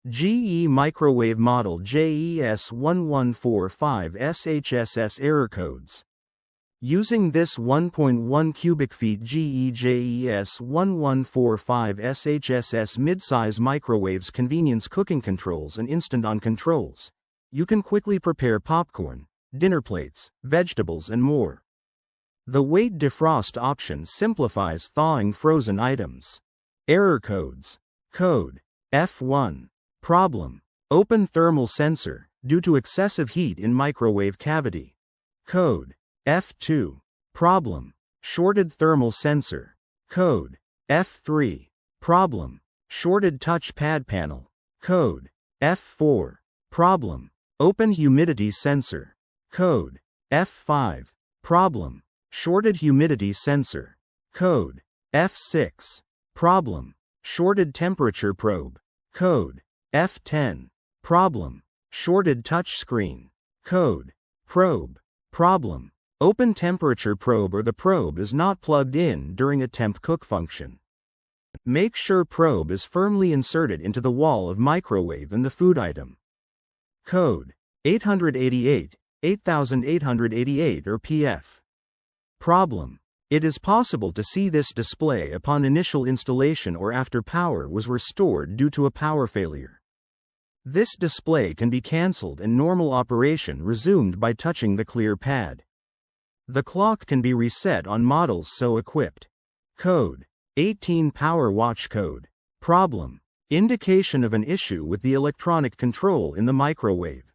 GE microwave model JES1145SHSS error codes. Using this 1.1 cubic feet GE JES1145SHSS midsize microwaves convenience cooking controls and instant-on controls, you can quickly prepare popcorn, dinner plates, vegetables and more. The weight defrost option simplifies thawing frozen items. Error codes. Code F1. Problem: open thermal sensor, due to excessive heat in microwave cavity. Code F2. Problem: shorted thermal sensor. Code F3. Problem: shorted touch pad panel. Code F4. Problem: open humidity sensor. Code F5. Problem: shorted humidity sensor. Code F6. Problem: shorted temperature probe. Code F10. Problem: shorted touch screen. Code probe. Problem: open temperature probe or the probe is not plugged in during a temp cook function. Make sure probe is firmly inserted into the wall of microwave and the food item. Code 888, 8888 or PF. Problem: it is possible to see this display upon initial installation or after power was restored due to a power failure. This display can be cancelled and normal operation resumed by touching the clear pad. The clock can be reset on models so equipped. Code 18 Power Watch Code. Problem: indication of an issue with the electronic control in the microwave.